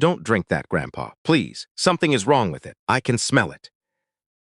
Don't drink that, Grandpa. Please. Something is wrong with it. I can smell it.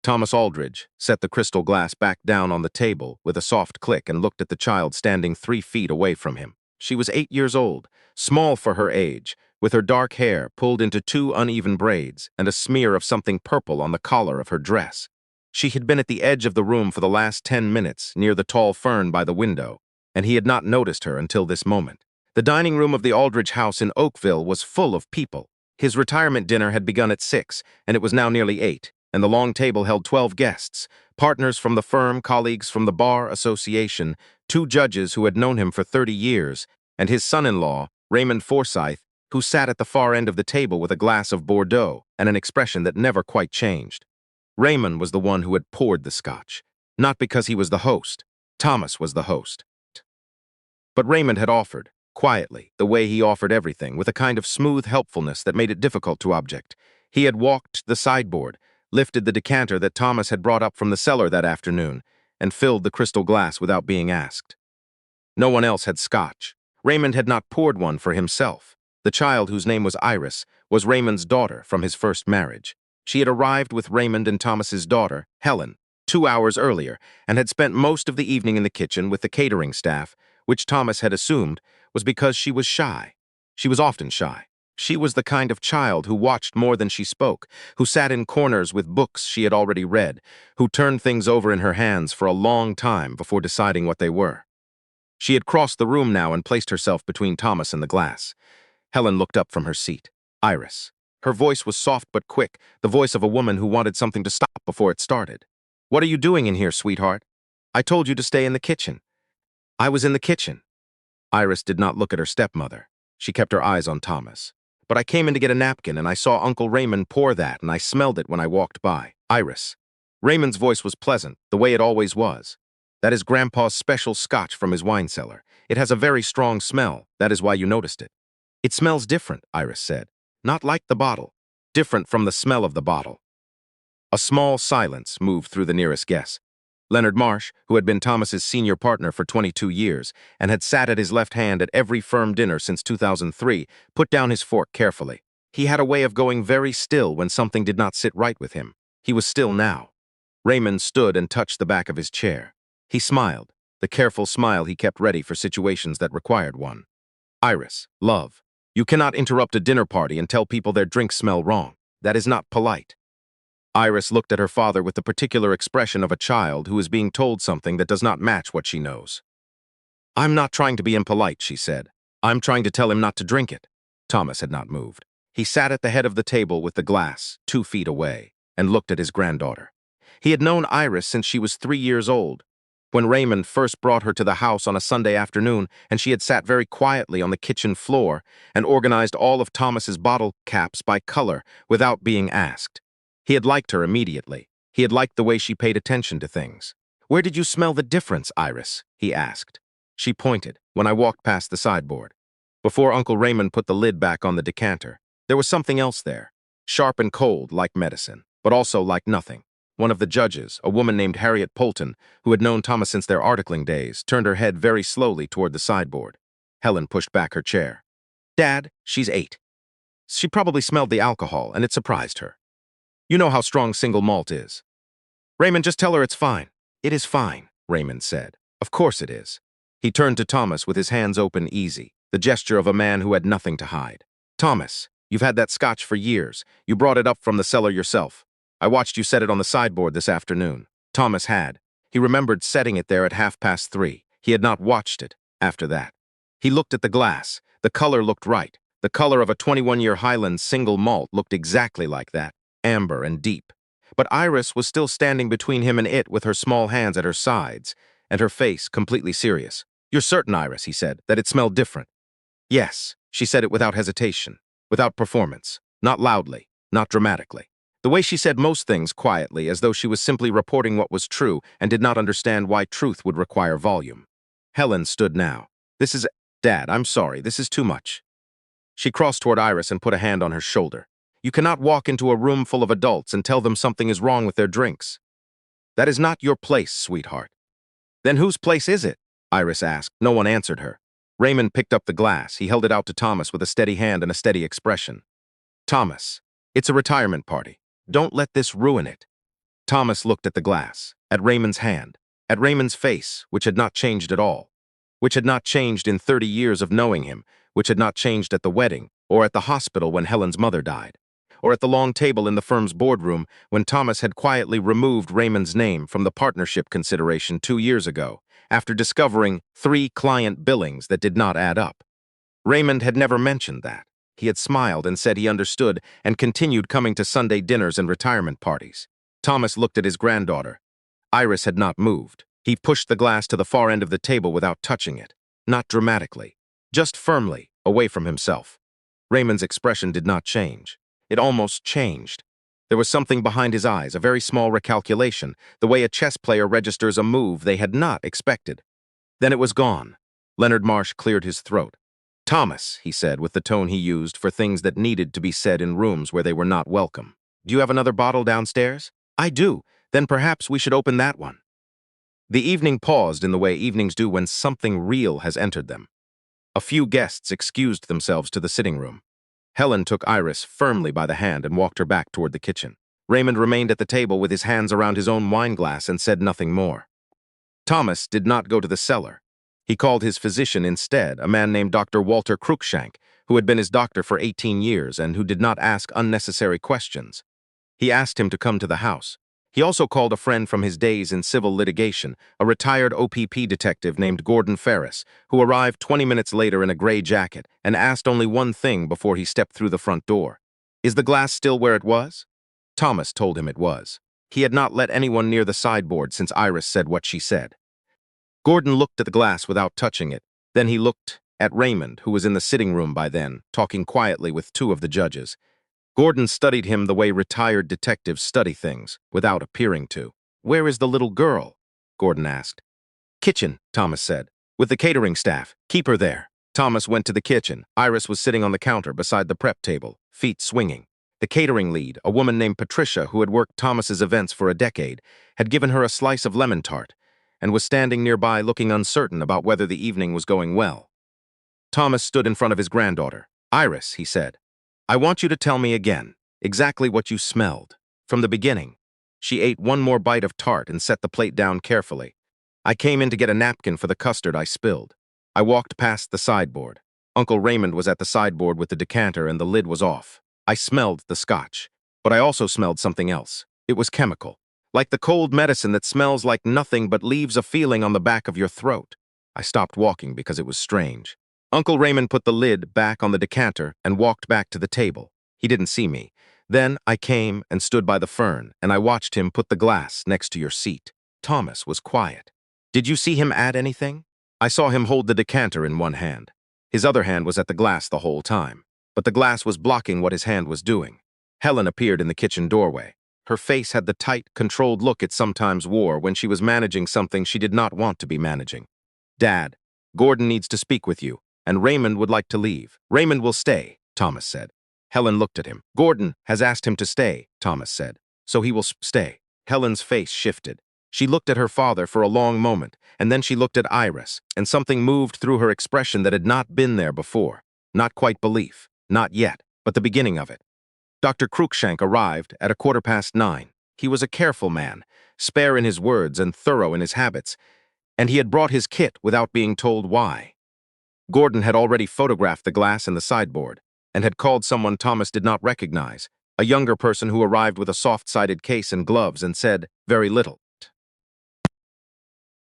Thomas Aldridge set the crystal glass back down on the table with a soft click and looked at the child standing 3 feet away from him. She was 8 years old, small for her age, with her dark hair pulled into 2 uneven braids and a smear of something purple on the collar of her dress. She had been at the edge of the room for the last 10 minutes, near the tall fern by the window, and he had not noticed her until this moment. The dining room of the Aldridge house in Oakville was full of people. His retirement dinner had begun at 6, and it was now nearly 8, and the long table held 12 guests, partners from the firm, colleagues from the bar association, 2 judges who had known him for 30 years, and his son-in-law, Raymond Forsyth, who sat at the far end of the table with a glass of Bordeaux and an expression that never quite changed. Raymond was the one who had poured the scotch, not because he was the host. Thomas was the host. But Raymond had offered, quietly, the way he offered everything, with a kind of smooth helpfulness that made it difficult to object. He had walked the sideboard, lifted the decanter that Thomas had brought up from the cellar that afternoon, and filled the crystal glass without being asked. No one else had scotch. Raymond had not poured one for himself. The child, whose name was Iris, was Raymond's daughter from his first marriage. She had arrived with Raymond and Thomas's daughter, Helen, 2 hours earlier, and had spent most of the evening in the kitchen with the catering staff, which Thomas had assumed was because she was shy. She was often shy. She was the kind of child who watched more than she spoke, who sat in corners with books she had already read, who turned things over in her hands for a long time before deciding what they were. She had crossed the room now and placed herself between Thomas and the glass. Helen looked up from her seat. Iris. Her voice was soft but quick, the voice of a woman who wanted something to stop before it started. "What are you doing in here, sweetheart? I told you to stay in the kitchen." "I was in the kitchen." Iris did not look at her stepmother. She kept her eyes on Thomas. "But I came in to get a napkin, and I saw Uncle Raymond pour that, and I smelled it when I walked by." "Iris." Raymond's voice was pleasant, the way it always was. "That is Grandpa's special scotch from his wine cellar. It has a very strong smell. That is why you noticed it." "It smells different," Iris said. "Not like the bottle. Different from the smell of the bottle." A small silence moved through the nearest guests. Leonard Marsh, who had been Thomas's senior partner for 22 years and had sat at his left hand at every firm dinner since 2003, put down his fork carefully. He had a way of going very still when something did not sit right with him. He was still now. Raymond stood and touched the back of his chair. He smiled, the careful smile he kept ready for situations that required one. "Iris, love, you cannot interrupt a dinner party and tell people their drinks smell wrong. That is not polite." Iris looked at her father with the particular expression of a child who is being told something that does not match what she knows. "I'm not trying to be impolite," she said. "I'm trying to tell him not to drink it." Thomas had not moved. He sat at the head of the table with the glass, 2 feet away, and looked at his granddaughter. He had known Iris since she was 3 years old, when Raymond first brought her to the house on a Sunday afternoon, and she had sat very quietly on the kitchen floor and organized all of Thomas's bottle caps by color without being asked. He had liked her immediately. He had liked the way she paid attention to things. "Where did you smell the difference, Iris?" he asked. She pointed, "When I walked past the sideboard." Before Uncle Raymond put the lid back on the decanter, there was something else there, sharp and cold like medicine, but also like nothing. One of the judges, a woman named Harriet Polton, who had known Thomas since their articling days, turned her head very slowly toward the sideboard. Helen pushed back her chair. "Dad, she's 8. She probably smelled the alcohol, and it surprised her. You know how strong single malt is." "Raymond, just tell her it's fine." "It is fine," Raymond said. "Of course it is." He turned to Thomas with his hands open easy, the gesture of a man who had nothing to hide. "Thomas, you've had that scotch for years. You brought it up from the cellar yourself. I watched you set it on the sideboard this afternoon." Thomas had. He remembered setting it there at 3:30. He had not watched it after that. He looked at the glass. The color looked right. The color of a 21-year Highland single malt looked exactly like that, amber and deep. But Iris was still standing between him and it with her small hands at her sides, and her face completely serious. "You're certain, Iris," he said, "that it smelled different?" "Yes," she said it without hesitation, without performance, not loudly, not dramatically. The way she said most things quietly, as though she was simply reporting what was true and did not understand why truth would require volume. Helen stood now. "This is... Dad, I'm sorry, this is too much." She crossed toward Iris and put a hand on her shoulder. "You cannot walk into a room full of adults and tell them something is wrong with their drinks. That is not your place, sweetheart." "Then whose place is it?" Iris asked. No one answered her. Raymond picked up the glass. He held it out to Thomas with a steady hand and a steady expression. Thomas, it's a retirement party. Don't let this ruin it. Thomas looked at the glass, at Raymond's hand, at Raymond's face, which had not changed at all, which had not changed in 30 years of knowing him, which had not changed at the wedding, or at the hospital when Helen's mother died, or at the long table in the firm's boardroom when Thomas had quietly removed Raymond's name from the partnership consideration 2 years ago, after discovering 3 client billings that did not add up. Raymond had never mentioned that. He had smiled and said he understood and continued coming to Sunday dinners and retirement parties. Thomas looked at his granddaughter. Iris had not moved. He pushed the glass to the far end of the table without touching it. Not dramatically, just firmly, away from himself. Raymond's expression did not change. It almost changed. There was something behind his eyes, a very small recalculation, the way a chess player registers a move they had not expected. Then it was gone. Leonard Marsh cleared his throat. "Thomas," he said with the tone he used for things that needed to be said in rooms where they were not welcome. "Do you have another bottle downstairs?" "I do. Then perhaps we should open that one." The evening paused in the way evenings do when something real has entered them. A few guests excused themselves to the sitting room. Helen took Iris firmly by the hand and walked her back toward the kitchen. Raymond remained at the table with his hands around his own wineglass and said nothing more. Thomas did not go to the cellar. He called his physician instead, a man named Dr. Walter Cruikshank, who had been his doctor for 18 years and who did not ask unnecessary questions. He asked him to come to the house. He also called a friend from his days in civil litigation, a retired OPP detective named Gordon Ferris, who arrived 20 minutes later in a gray jacket and asked only one thing before he stepped through the front door. "Is the glass still where it was?" Thomas told him it was. He had not let anyone near the sideboard since Iris said what she said. Gordon looked at the glass without touching it. Then he looked at Raymond, who was in the sitting room by then, talking quietly with 2 of the judges. Gordon studied him the way retired detectives study things, without appearing to. "Where is the little girl?" Gordon asked. "Kitchen," Thomas said. "With the catering staff. Keep her there." Thomas went to the kitchen. Iris was sitting on the counter beside the prep table, feet swinging. The catering lead, a woman named Patricia who had worked Thomas's events for a decade, had given her a slice of lemon tart and was standing nearby looking uncertain about whether the evening was going well. Thomas stood in front of his granddaughter. "Iris," he said, "I want you to tell me again exactly what you smelled, from the beginning." She ate one more bite of tart and set the plate down carefully. "I came in to get a napkin for the custard I spilled. I walked past the sideboard. Uncle Raymond was at the sideboard with the decanter and the lid was off. I smelled the scotch, but I also smelled something else. It was chemical, like the cold medicine that smells like nothing but leaves a feeling on the back of your throat." I stopped walking because it was strange. Uncle Raymond put the lid back on the decanter and walked back to the table. He didn't see me. Then I came and stood by the fern, and I watched him put the glass next to your seat. Thomas was quiet. "Did you see him add anything?" "I saw him hold the decanter in one hand. His other hand was at the glass the whole time, but the glass was blocking what his hand was doing." Helen appeared in the kitchen doorway. Her face had the tight, controlled look it sometimes wore when she was managing something she did not want to be managing. "Dad, Gordon needs to speak with you, and Raymond would like to leave." "Raymond will stay," Thomas said. Helen looked at him. "Gordon has asked him to stay," Thomas said. "So he will stay." Helen's face shifted. She looked at her father for a long moment, and then she looked at Iris, and something moved through her expression that had not been there before. Not quite belief, not yet, but the beginning of it. Dr. Cruikshank arrived at 9:15. He was a careful man, spare in his words and thorough in his habits, and he had brought his kit without being told why. Gordon had already photographed the glass in the sideboard, and had called someone Thomas did not recognize, a younger person who arrived with a soft-sided case and gloves and said very little.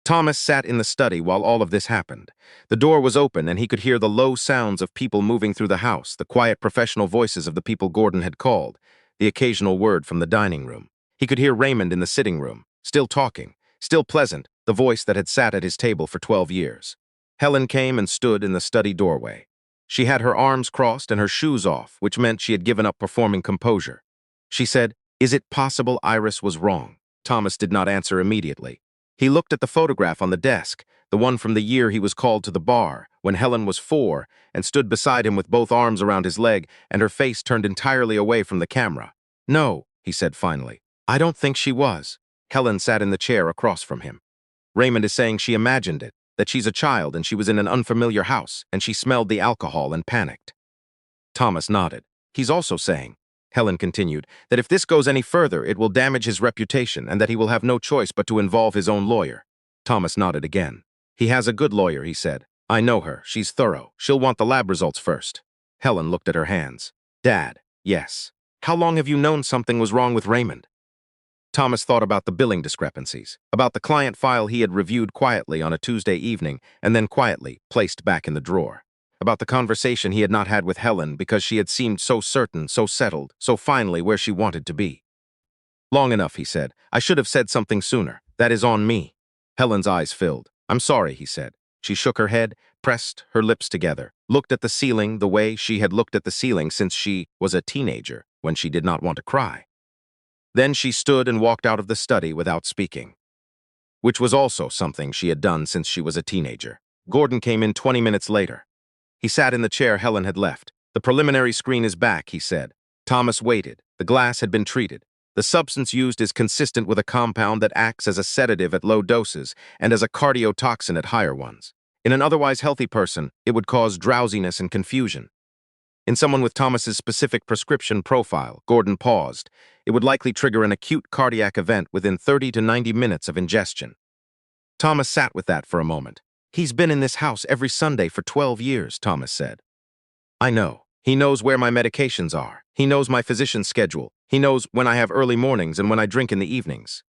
Thomas sat in the study while all of this happened. The door was open and he could hear the low sounds of people moving through the house, the quiet professional voices of the people Gordon had called, the occasional word from the dining room. He could hear Raymond in the sitting room, still talking, still pleasant, the voice that had sat at his table for 12 years. Helen came and stood in the study doorway. She had her arms crossed and her shoes off, which meant she had given up performing composure. She said, "Is it possible Iris was wrong?" Thomas did not answer immediately. He looked at the photograph on the desk, the one from the year he was called to the bar, when Helen was 4, and stood beside him with both arms around his leg and her face turned entirely away from the camera. "No," he said finally. "I don't think she was." Helen sat in the chair across from him. "Raymond is saying she imagined it, that she's a child and she was in an unfamiliar house and she smelled the alcohol and panicked." Thomas nodded. He's also saying, Helen continued, that if this goes any further, it will damage his reputation and that he will have no choice but to involve his own lawyer. Thomas nodded again. He has a good lawyer, he said. I know her. She's thorough. She'll want the lab results first. Helen looked at her hands. Dad, yes. How long have you known something was wrong with Raymond? Thomas thought about the billing discrepancies, about the client file he had reviewed quietly on a Tuesday evening and then quietly placed back in the drawer, about the conversation he had not had with Helen because she had seemed so certain, so settled, so finally where she wanted to be. Long enough, he said. I should have said something sooner. That is on me. Helen's eyes filled. I'm sorry, he said. She shook her head, pressed her lips together, looked at the ceiling the way she had looked at the ceiling since she was a teenager, when she did not want to cry. Then she stood and walked out of the study without speaking, which was also something she had done since she was a teenager. Gordon came in 20 minutes later. He sat in the chair Helen had left. The preliminary screen is back, he said. Thomas waited. The glass had been treated. The substance used is consistent with a compound that acts as a sedative at low doses and as a cardiotoxin at higher ones. In an otherwise healthy person, it would cause drowsiness and confusion. In someone with Thomas's specific prescription profile, Gordon paused, it would likely trigger an acute cardiac event within 30 to 90 minutes of ingestion. Thomas sat with that for a moment. He's been in this house every Sunday for 12 years, Thomas said. I know. He knows where my medications are. He knows my physician's schedule. He knows when I have early mornings and when I drink in the evenings.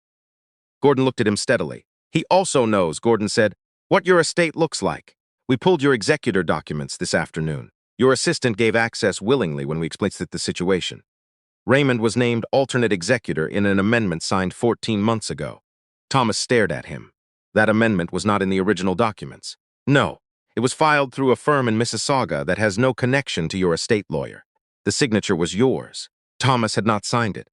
Gordon looked at him steadily. He also knows, Gordon said, what your estate looks like. We pulled your executor documents this afternoon. Your assistant gave access willingly when we explained the situation. Raymond was named alternate executor in an amendment signed 14 months ago. Thomas stared at him. That amendment was not in the original documents. No, it was filed through a firm in Mississauga that has no connection to your estate lawyer. The signature was yours. Thomas had not signed it.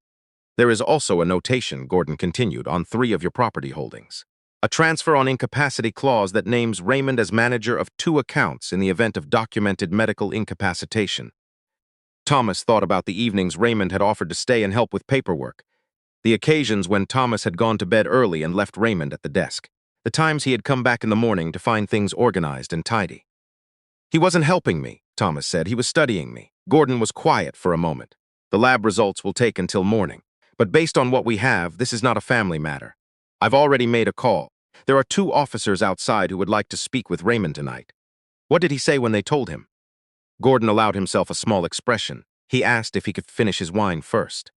There is also a notation, Gordon continued, on 3 of your property holdings. A transfer on incapacity clause that names Raymond as manager of 2 accounts in the event of documented medical incapacitation. Thomas thought about the evenings Raymond had offered to stay and help with paperwork, the occasions when Thomas had gone to bed early and left Raymond at the desk, the times he had come back in the morning to find things organized and tidy. He wasn't helping me, Thomas said. He was studying me. Gordon was quiet for a moment. The lab results will take until morning, but based on what we have, this is not a family matter. I've already made a call. There are 2 officers outside who would like to speak with Raymond tonight. What did he say when they told him? Gordon allowed himself a small expression. He asked if he could finish his wine first.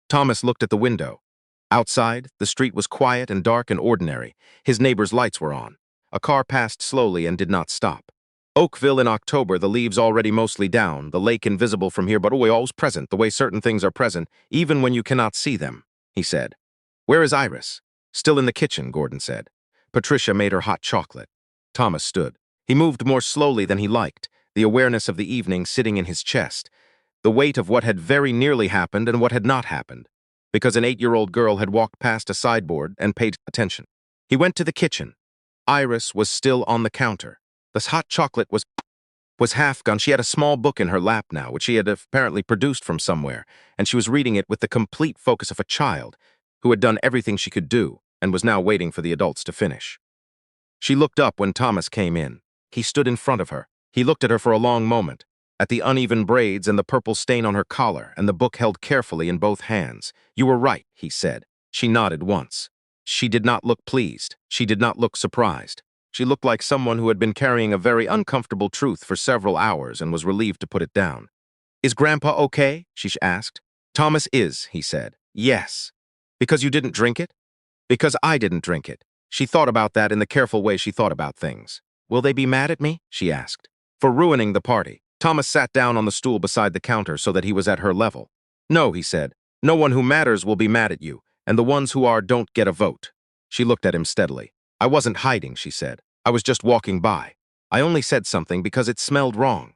Thomas looked at the window. Outside, the street was quiet and dark and ordinary. His neighbor's lights were on. A car passed slowly and did not stop. Oakville in October, the leaves already mostly down, the lake invisible from here, but always present, the way certain things are present, even when you cannot see them, he said. Where is Iris? Still in the kitchen, Gordon said. Patricia made her hot chocolate. Thomas stood. He moved more slowly than he liked, the awareness of the evening sitting in his chest, the weight of what had very nearly happened and what had not happened, because an 8-year-old girl had walked past a sideboard and paid attention. He went to the kitchen. Iris was still on the counter. The hot chocolate was half gone. She had a small book in her lap now, which she had apparently produced from somewhere, and she was reading it with the complete focus of a child who had done everything she could do and was now waiting for the adults to finish. She looked up when Thomas came in. He stood in front of her. He looked at her for a long moment, at the uneven braids and the purple stain on her collar and the book held carefully in both hands. You were right, he said. She nodded once. She did not look pleased. She did not look surprised. She looked like someone who had been carrying a very uncomfortable truth for several hours and was relieved to put it down. Is Grandpa okay? She asked. Thomas is, he said. Yes. Because you didn't drink it? Because I didn't drink it. She thought about that in the careful way she thought about things. Will they be mad at me? She asked. For ruining the party. Thomas sat down on the stool beside the counter so that he was at her level. No, he said. No one who matters will be mad at you, and the ones who are don't get a vote. She looked at him steadily. I wasn't hiding, she said. I was just walking by. I only said something because it smelled wrong.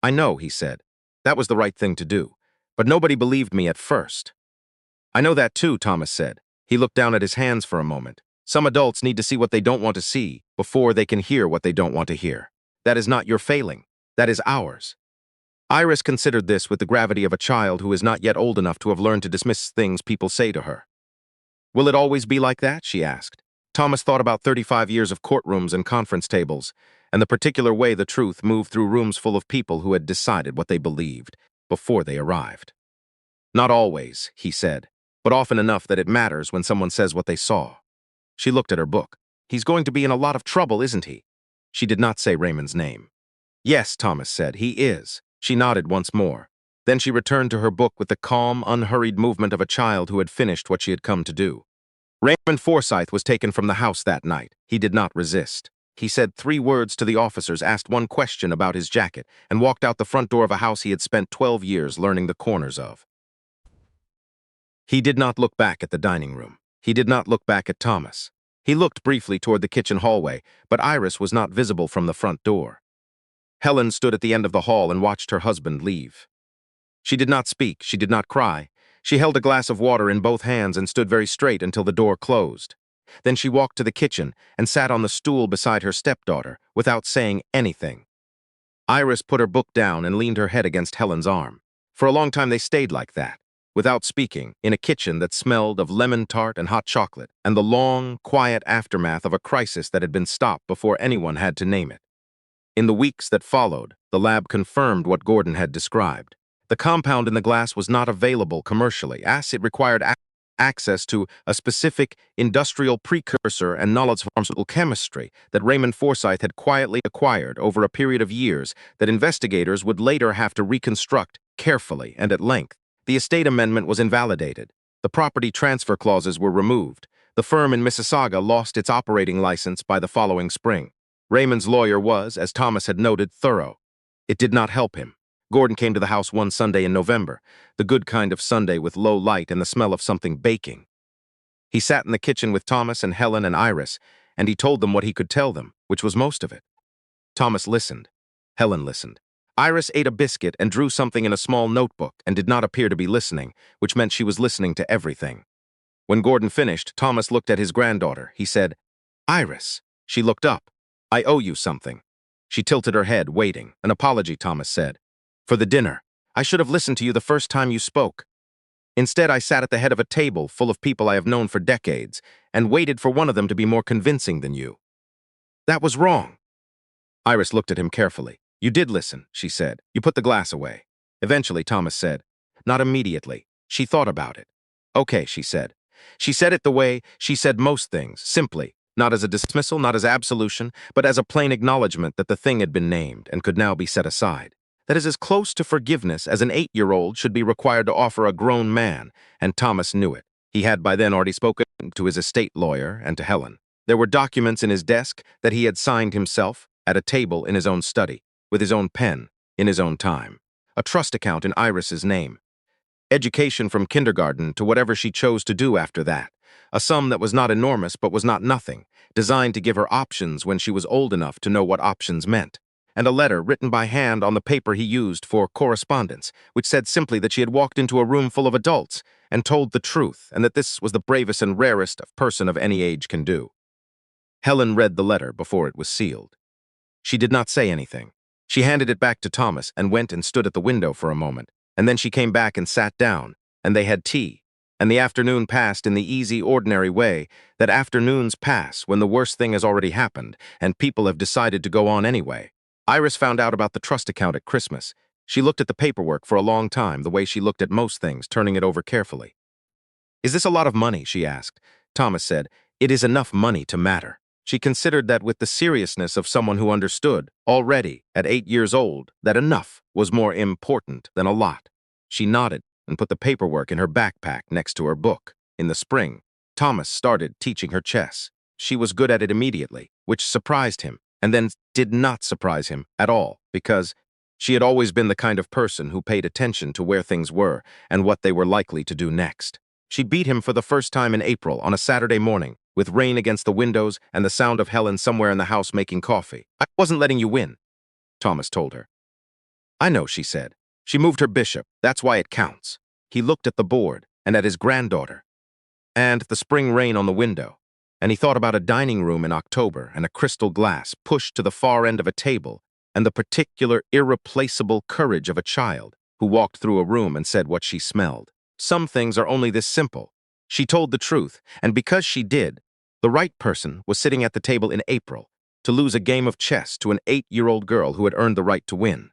I know, he said. That was the right thing to do. But nobody believed me at first. I know that too, Thomas said. He looked down at his hands for a moment. Some adults need to see what they don't want to see before they can hear what they don't want to hear. That is not your failing. That is ours. Iris considered this with the gravity of a child who is not yet old enough to have learned to dismiss things people say to her. Will it always be like that? She asked. Thomas thought about 35 years of courtrooms and conference tables, and the particular way the truth moved through rooms full of people who had decided what they believed. before they arrived. Not always, he said, but often enough that it matters when someone says what they saw. She looked at her book. He's going to be in a lot of trouble, isn't he? She did not say Raymond's name. Yes, Thomas said, he is. She nodded once more. Then she returned to her book with the calm, unhurried movement of a child who had finished what she had come to do. Raymond Forsyth was taken from the house that night. He did not resist. He said 3 words to the officers, asked 1 question about his jacket, and walked out the front door of a house he had spent 12 years learning the corners of. He did not look back at the dining room. He did not look back at Thomas. He looked briefly toward the kitchen hallway, but Iris was not visible from the front door. Helen stood at the end of the hall and watched her husband leave. She did not speak, she did not cry. She held a glass of water in both hands and stood very straight until the door closed. Then she walked to the kitchen and sat on the stool beside her stepdaughter without saying anything. Iris put her book down and leaned her head against Helen's arm. For a long time they stayed like that, without speaking, in a kitchen that smelled of lemon tart and hot chocolate, and the long, quiet aftermath of a crisis that had been stopped before anyone had to name it. In the weeks that followed, the lab confirmed what Gordon had described. The compound in the glass was not available commercially, as it required access to a specific industrial precursor and knowledge of pharmaceutical chemistry that Raymond Forsyth had quietly acquired over a period of years that investigators would later have to reconstruct carefully and at length. The estate amendment was invalidated. The property transfer clauses were removed. The firm in Mississauga lost its operating license by the following spring. Raymond's lawyer was, as Thomas had noted, thorough. It did not help him. Gordon came to the house one Sunday in November, the good kind of Sunday with low light and the smell of something baking. He sat in the kitchen with Thomas and Helen and Iris, and he told them what he could tell them, which was most of it. Thomas listened. Helen listened. Iris ate a biscuit and drew something in a small notebook and did not appear to be listening, which meant she was listening to everything. When Gordon finished, Thomas looked at his granddaughter. He said, "Iris." She looked up. "I owe you something." She tilted her head, waiting. "An apology," Thomas said. "For the dinner. I should have listened to you the first time you spoke. Instead, I sat at the head of a table full of people I have known for decades and waited for one of them to be more convincing than you. That was wrong." Iris looked at him carefully. "You did listen," she said. "You put the glass away." Eventually, Thomas said, "Not immediately. She thought about it." "Okay," she said. She said it the way she said most things, simply, not as a dismissal, not as absolution, but as a plain acknowledgement that the thing had been named and could now be set aside. That is as close to forgiveness as an 8-year-old should be required to offer a grown man, and Thomas knew it. He had by then already spoken to his estate lawyer and to Helen. There were documents in his desk that he had signed himself, at a table in his own study, with his own pen, in his own time. A trust account in Iris's name. Education from kindergarten to whatever she chose to do after that. A sum that was not enormous but was not nothing, designed to give her options when she was old enough to know what options meant. And a letter written by hand on the paper he used for correspondence, which said simply that she had walked into a room full of adults and told the truth, and that this was the bravest and rarest a person of any age can do. Helen read the letter before it was sealed. She did not say anything. She handed it back to Thomas and went and stood at the window for a moment, and then she came back and sat down, and they had tea, and the afternoon passed in the easy, ordinary way that afternoons pass when the worst thing has already happened and people have decided to go on anyway. Iris found out about the trust account at Christmas. She looked at the paperwork for a long time, the way she looked at most things, turning it over carefully. "Is this a lot of money?" she asked. Thomas said, "It is enough money to matter." She considered that with the seriousness of someone who understood, already, at 8 years old, that enough was more important than a lot. She nodded and put the paperwork in her backpack next to her book. In the spring, Thomas started teaching her chess. She was good at it immediately, which surprised him, and then did not surprise him at all, because she had always been the kind of person who paid attention to where things were and what they were likely to do next. She beat him for the first time in April on a Saturday morning, with rain against the windows and the sound of Helen somewhere in the house making coffee. "I wasn't letting you win," Thomas told her. "I know," she said. "She moved her bishop. That's why it counts." He looked at the board and at his granddaughter and the spring rain on the window, and he thought about a dining room in October and a crystal glass pushed to the far end of a table and the particular irreplaceable courage of a child who walked through a room and said what she smelled. Some things are only this simple. She told the truth, and because she did, the right person was sitting at the table in April to lose a game of chess to an 8-year-old girl who had earned the right to win.